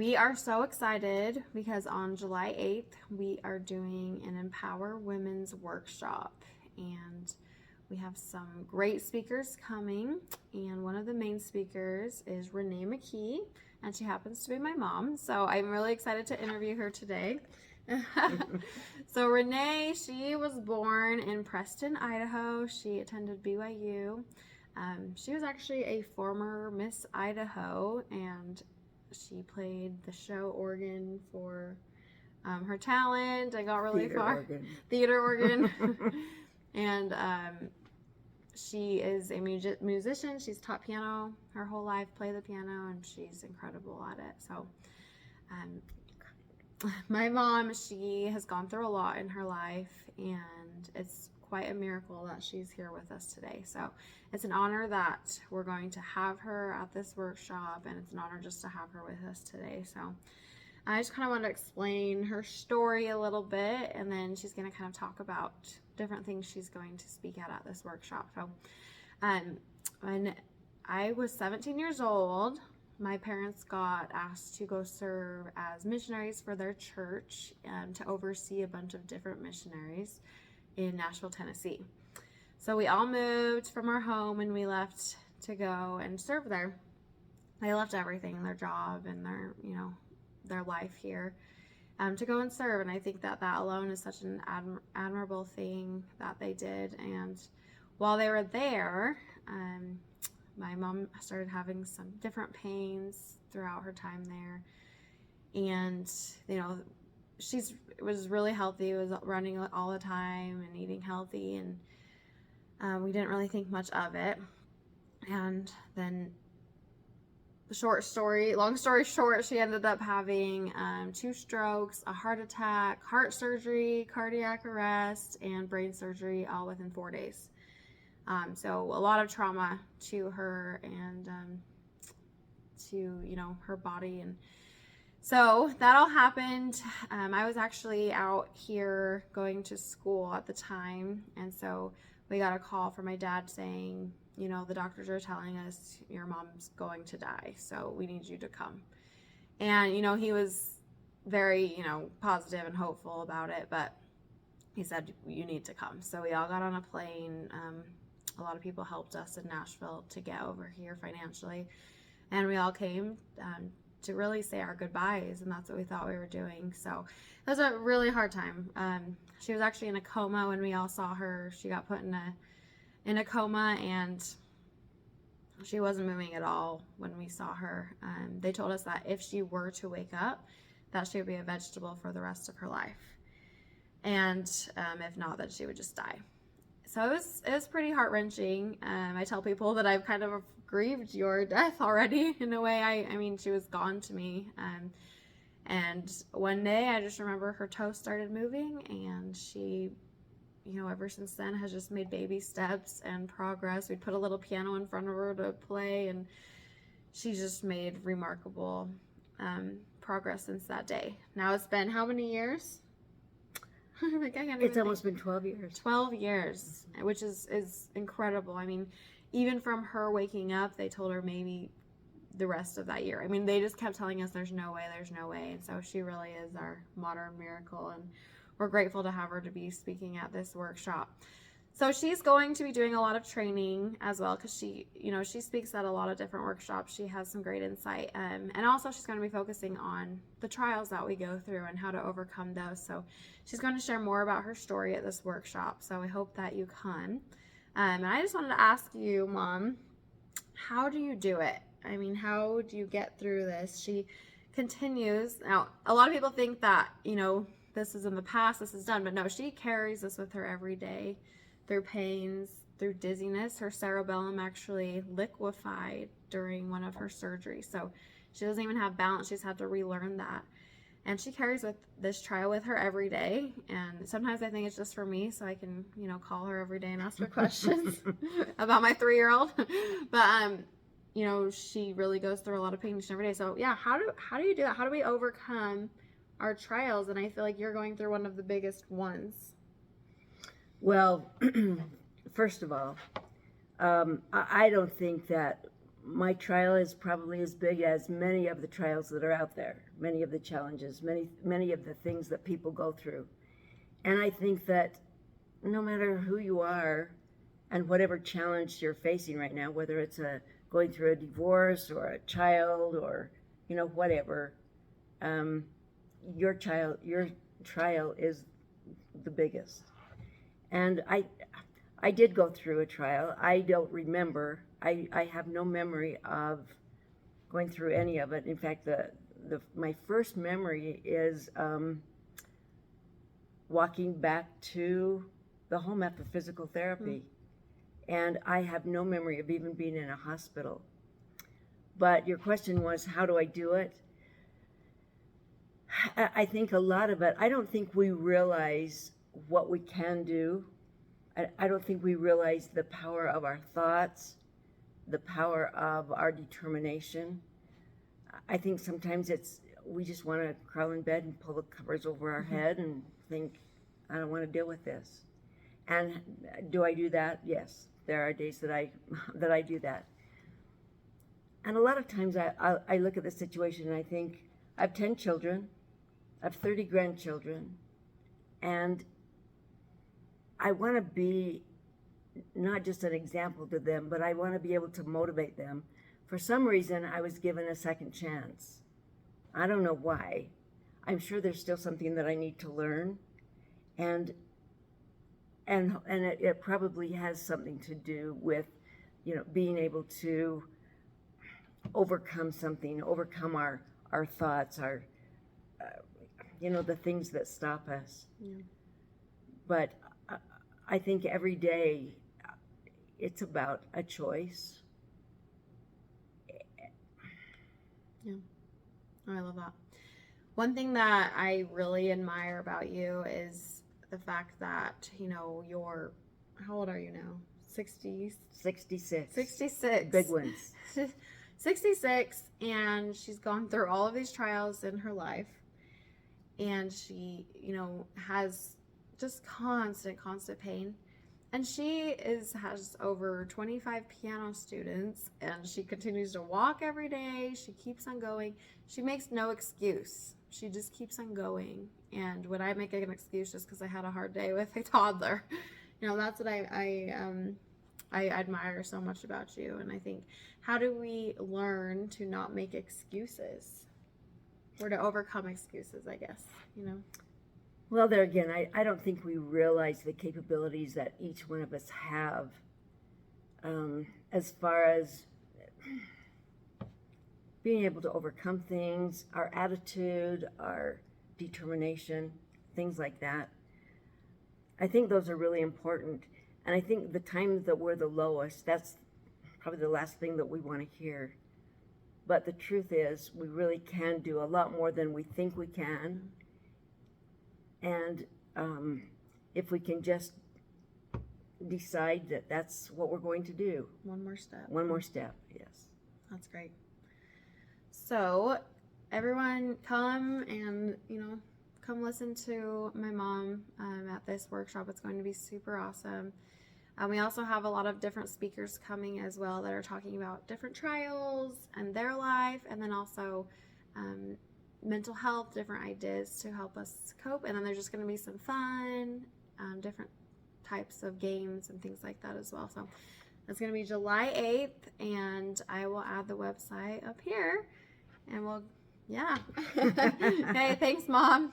We are so excited because on July 8th, we are doing an Empower Women's workshop, and we have some great speakers coming, and one of the main speakers is RaNae McKee, and she happens to be my mom, so I'm really excited to interview her today. So RaNae, she was born in Preston, Idaho. She attended BYU. She was actually a former Miss Idaho, and she played the show organ for her talent. I got really far. Theater organ. And she is a musician. She's taught piano her whole life, played the piano, and she's incredible at it. So my mom, she has gone through a lot in her life, and it's quite a miracle that she's here with us today. So it's an honor that we're going to have her at this workshop, and it's an honor just to have her with us today. So I just kind of want to explain her story a little bit, and then she's going to kind of talk about different things she's going to speak at this workshop. So when I was 17 years old, my parents got asked to go serve as missionaries for their church and to oversee a bunch of different missionaries in Nashville, Tennessee. So we all moved from our home and we left to go and serve there. They left everything, their job and their life here, to go and serve. And I think that alone is such an admirable thing that they did. And while they were there, my mom started having some different pains throughout her time there. And, she was really healthy, was running all the time and eating healthy, and we didn't really think much of it. And then long story short, she ended up having 2 strokes, a heart attack, heart surgery, cardiac arrest, and brain surgery all within 4 days. So a lot of trauma to her and to her body. And so that all happened. I was actually out here going to school at the time, and so we got a call from my dad saying, the doctors are telling us your mom's going to die, so we need you to come. And he was very positive and hopeful about it, but he said you need to come. So we all got on a plane. A lot of people helped us in Nashville to get over here financially, and we all came to really say our goodbyes, and that's what we thought we were doing. So it was a really hard time. She was actually in a coma when we all saw her. She got put in a coma, and she wasn't moving at all when we saw her. They told us that if she were to wake up, that she would be a vegetable for the rest of her life, and if not, that she would just die. So it was pretty heart-wrenching. I tell people that I've kind of grieved your death already in a way. I mean, she was gone to me. And one day I just remember her toe started moving, and she, ever since then has just made baby steps and progress. We'd put a little piano in front of her to play, and she just made remarkable progress since that day. Now it's been how many years? It's almost been 12 years. 12 years, which is incredible. I mean, even from her waking up, they told her maybe the rest of that year. I mean, they just kept telling us there's no way. And so she really is our modern miracle, and we're grateful to have her to be speaking at this workshop. So she's going to be doing a lot of training as well, because she speaks at a lot of different workshops. She has some great insight. And also she's going to be focusing on the trials that we go through and how to overcome those. So she's going to share more about her story at this workshop. So I hope that you come. And I just wanted to ask you, Mom, how do you do it? I mean, how do you get through this? She continues. Now, a lot of people think that, this is in the past, this is done. But no, she carries this with her every day. Through pains, through dizziness. Her cerebellum actually liquefied during one of her surgeries. So she doesn't even have balance. She's had to relearn that. And she carries with this trial with her every day. And sometimes I think it's just for me, so I can, call her every day and ask her questions about my 3-year-old. But, she really goes through a lot of pain every day. So yeah, how do you do that? How do we overcome our trials? And I feel like you're going through one of the biggest ones. Well, first of all, I don't think that my trial is probably as big as many of the trials that are out there, many of the challenges, many of the things that people go through. And I think that no matter who you are and whatever challenge you're facing right now, whether it's going through a divorce or a child or, whatever, your trial is the biggest. And I did go through a trial. I don't remember. I have no memory of going through any of it. In fact, my first memory is walking back to the home after physical therapy. And I have no memory of even being in a hospital. But your question was, how do I do it? I think a lot of it, I don't think we realize what we can do. I don't think we realize the power of our thoughts, the power of our determination. I think sometimes we just want to crawl in bed and pull the covers over our head and think, I don't want to deal with this. And do I do that? Yes, there are days that I do that. And a lot of times I look at the situation and I think, I have 10 children, I have 30 grandchildren, and I want to be not just an example to them, but I want to be able to motivate them. For some reason, I was given a second chance. I don't know why. I'm sure there's still something that I need to learn, and it probably has something to do with, being able to overcome something, overcome our thoughts, our, the things that stop us. Yeah. But I think every day it's about a choice. Yeah, I love that. One thing that I really admire about you is the fact that, you're, how old are you now? 60? 66. 66. Big ones. 66, and she's gone through all of these trials in her life, and she, has just constant pain. And she has over 25 piano students, and she continues to walk every day. She keeps on going. She makes no excuse. She just keeps on going. And when I make an excuse just because I had a hard day with a toddler, that's what I admire so much about you. And I think, how do we learn to not make excuses, or to overcome excuses, I guess, Well, there again, I don't think we realize the capabilities that each one of us have, as far as being able to overcome things, our attitude, our determination, things like that. I think those are really important. And I think the times that we're the lowest, that's probably the last thing that we want to hear. But the truth is, we really can do a lot more than we think we can. And if we can just decide that that's what we're going to do. One more step. One more step, yes. That's great. So, everyone come and, come listen to my mom at this workshop. It's going to be super awesome. We also have a lot of different speakers coming as well that are talking about different trials and their life, and then also mental health, different ideas to help us cope. And then there's just going to be some fun, different types of games and things like that as well. So it's going to be July 8th, and I will add the website up here, and we'll, yeah. Okay, thanks, Mom.